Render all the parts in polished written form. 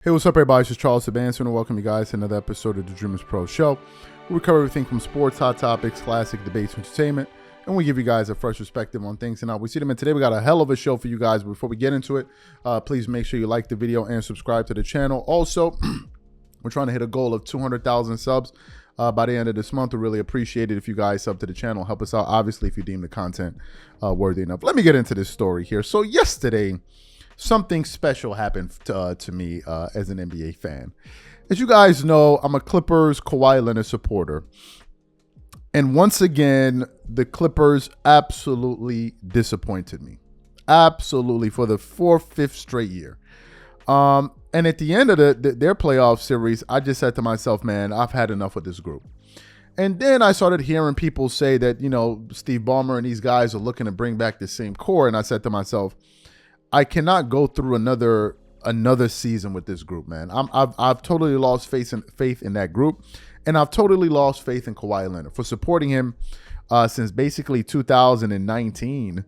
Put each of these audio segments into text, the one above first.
Hey, what's up, everybody? This is Charles Sebastian, and welcome you guys to another episode of the DREAMERSPRO show. We cover everything from sports, hot topics, classic debates, entertainment, and we give you guys a fresh perspective on things and how we see them. And today we got a hell of a show for you guys. Before we get into it, please make sure you like the video and subscribe to the channel. Also, we're trying to hit a goal of 200,000 subs by the end of this month. We really appreciate it if you guys sub to the channel. Help us out, obviously, if you deem the content worthy enough. Let me get into this story here. So yesterday, something special happened to me as an NBA fan. As you guys know, I'm a Clippers Kawhi Leonard supporter. And once again, the Clippers absolutely disappointed me. Absolutely, for the fifth straight year. And at the end of their playoff series, I just said to myself, man, I've had enough with this group. And then I started hearing people say that, you know, Steve Ballmer and these guys are looking to bring back the same core. And I said to myself, I cannot go through another season with this group, man. I've totally lost faith in that group, and I've totally lost faith in Kawhi Leonard for supporting him since basically 2018,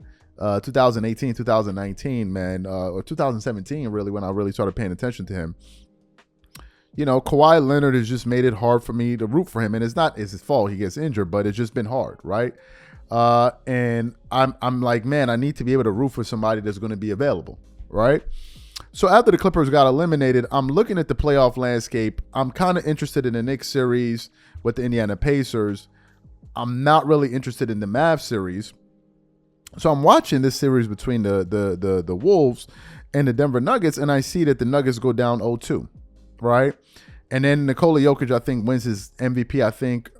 2019, man, or 2017, really, when I really started paying attention to him. You know, Kawhi Leonard has just made it hard for me to root for him, and it's not his fault he gets injured, but it's just been hard, right? And I'm like, man, I need to be able to root for somebody that's going to be available, right? So after the Clippers got eliminated, I'm looking at the playoff landscape. I'm kind of interested in the Knicks series with the Indiana Pacers. I'm not really interested in the Mavs series. So I'm watching this series between the Wolves and the Denver Nuggets, and I see that the Nuggets go down 0-2, right? And then Nikola Jokic, I think, wins his MVP, I think,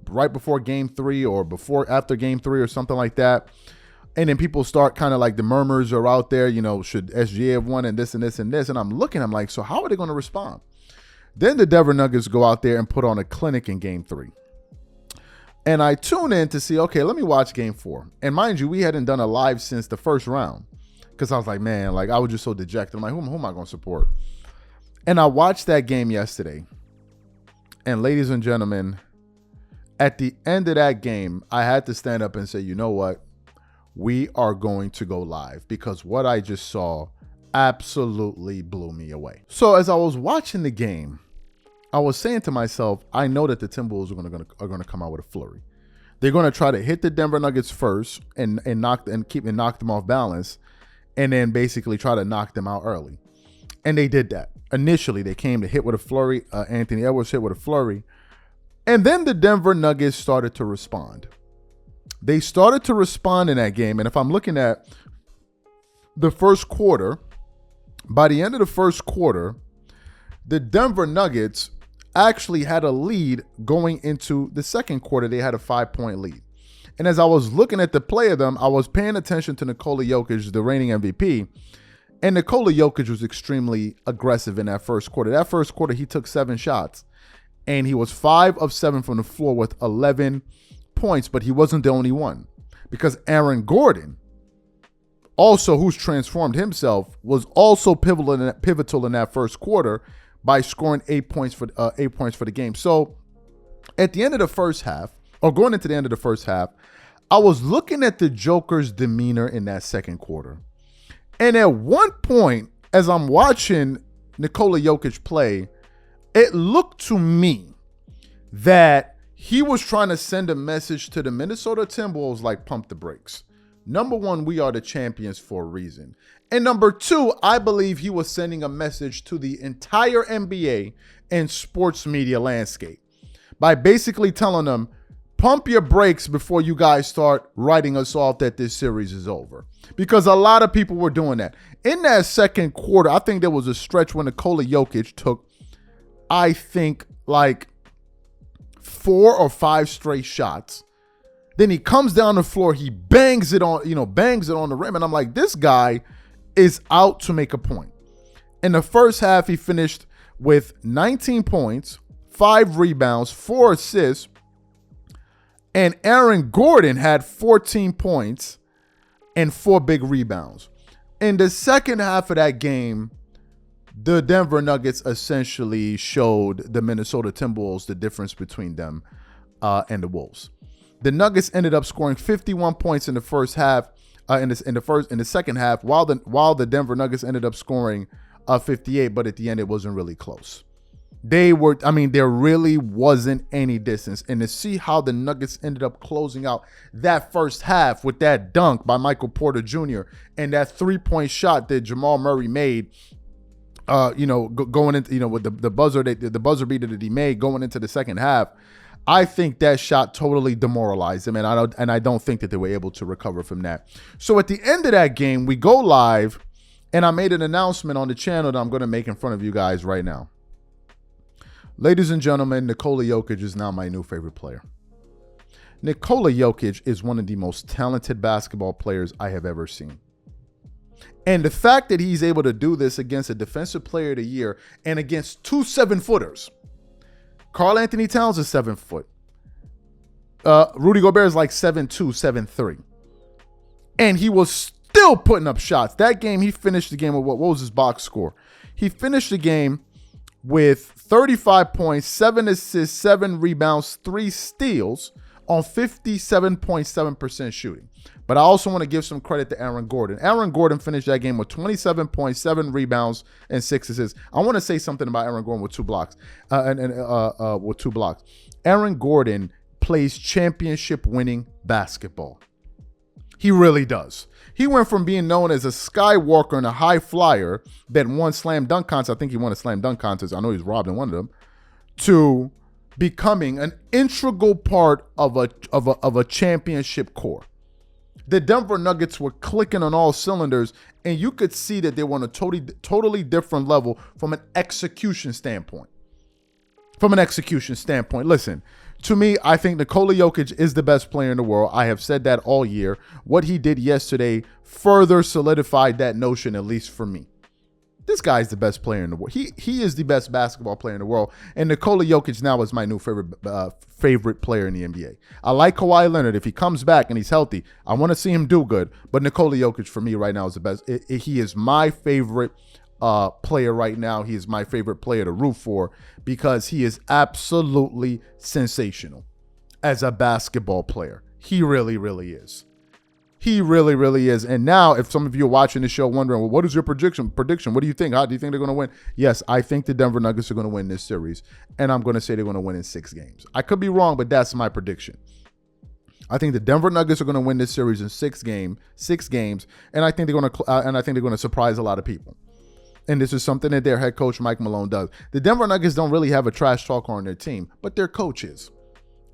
right before game 3 or after game 3 or something like that. And then people start kind of like, the murmurs are out there, you know, should SGA have won and this and this and this. And I'm like, so how are they going to respond? Then the Denver Nuggets go out there and put on a clinic in game 3. And I tune in to see, okay, let me watch game 4. And mind you, we hadn't done a live since the first round, because I was like, man, like, I was just so dejected. I'm like, who am I going to support? And I watched that game yesterday. And ladies and gentlemen, at the end of that game, I had to stand up and say, you know what? We are going to go live, because what I just saw absolutely blew me away. So as I was watching the game, I was saying to myself, I know that the Timberwolves are going to come out with a flurry. They're going to try to hit the Denver Nuggets first and knock them off balance, and then basically try to knock them out early. And they did that. Initially, they came to hit with a flurry. Anthony Edwards hit with a flurry. And then the Denver Nuggets started to respond. They started to respond in that game. And if I'm looking at the first quarter, by the end of the first quarter, the Denver Nuggets actually had a lead going into the second quarter. They had a 5-point lead. And as I was looking at the play of them, I was paying attention to Nikola Jokic, the reigning MVP. And Nikola Jokic was extremely aggressive in that first quarter. That first quarter, he took 7 shots. And he was 5 of 7 from the floor with 11 points, but he wasn't the only one, because Aaron Gordon, also who's transformed himself, was also pivotal in that first quarter by scoring 8 points for the game. So at the end of the first half, or going into the end of the first half, I was looking at the Joker's demeanor in that second quarter. And at one point, as I'm watching Nikola Jokic play, it looked to me that he was trying to send a message to the Minnesota Timberwolves like, pump the brakes. Number one, we are the champions for a reason. And number two, I believe he was sending a message to the entire NBA and sports media landscape by basically telling them, pump your brakes before you guys start writing us off that this series is over. Because a lot of people were doing that. In that second quarter, I think there was a stretch when Nikola Jokic took, I think, like 4 or 5 straight shots. Then he comes down the floor, he bangs it on the rim, and I'm like, this guy is out to make a point. In the first half, he finished with 19 points, 5 rebounds, 4 assists, and Aaron Gordon had 14 points and 4 big rebounds. In the second half of that game, the Denver Nuggets essentially showed the Minnesota Timberwolves the difference between them and the Wolves. The Nuggets ended up scoring 51 points in the first half, in the second half, while the Denver Nuggets ended up scoring 58, but at the end, it wasn't really close. There really wasn't any distance. And to see how the Nuggets ended up closing out that first half with that dunk by Michael Porter Jr. and that 3-point shot that Jamal Murray made, going into, with the buzzer beater that he made going into the second half, I think that shot totally demoralized them, and I don't think that they were able to recover from that. So at the end of that game, we go live, and I made an announcement on the channel that I'm going to make in front of you guys right now. Ladies and gentlemen, Nikola Jokic is now my new favorite player. Nikola Jokic is one of the most talented basketball players I have ever seen. And the fact that he's able to do this against a Defensive Player of the Year and against 2 7-footers. Karl Anthony Towns is 7 foot. Rudy Gobert is like 7'2", 7'3". And he was still putting up shots. That game, he finished the game with what was his box score? He finished the game with 35 points, 7 assists, 7 rebounds, 3 steals on 57.7% shooting. But I also want to give some credit to Aaron Gordon. Aaron Gordon finished that game with 27 points, 7 rebounds, and 6 assists. I want to say something about Aaron Gordon with 2 blocks. With 2 blocks. Aaron Gordon plays championship-winning basketball. He really does. He went from being known as a skywalker and a high flyer that won slam dunk contests. I think he won a slam dunk contest. I know he's robbed in one of them. To becoming an integral part of a championship core. The Denver Nuggets were clicking on all cylinders, and you could see that they were on a totally different level from an execution standpoint. Listen, to me, I think Nikola Jokic is the best player in the world. I have said that all year. What he did yesterday further solidified that notion, at least for me. This guy's the best player in the world. He is the best basketball player in the world. And Nikola Jokic now is my new favorite player in the NBA. I like Kawhi Leonard. If he comes back and he's healthy, I want to see him do good. But Nikola Jokic for me right now is the best. He is my favorite player right now. He is my favorite player to root for because he is absolutely sensational as a basketball player. He really, really is. He really, really is. And now, if some of you are watching the show wondering, well, what is your prediction? What do you think? How do you think they're going to win? Yes, I think the Denver Nuggets are going to win this series. And I'm going to say they're going to win in 6 games. I could be wrong, but that's my prediction. I think the Denver Nuggets are going to win this series in 6 games. And I think they're going to surprise a lot of people. And this is something that their head coach, Mike Malone, does. The Denver Nuggets don't really have a trash talker on their team, but their coach is.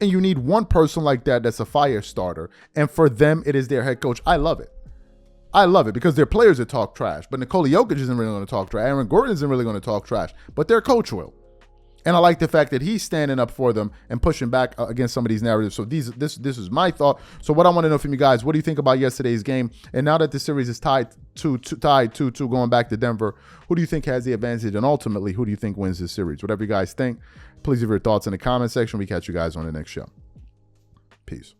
And you need one person like that that's a fire starter. And for them, it is their head coach. I love it. Because their players that talk trash. But Nikola Jokic isn't really going to talk trash. Aaron Gordon isn't really going to talk trash. But their coach will. And I like the fact that he's standing up for them and pushing back against some of these narratives. So this is my thought. So what I want to know from you guys, what do you think about yesterday's game? And now that the series is tied 2-2 going back to Denver, who do you think has the advantage? And ultimately, who do you think wins this series? Whatever you guys think, please leave your thoughts in the comment section. We catch you guys on the next show. Peace.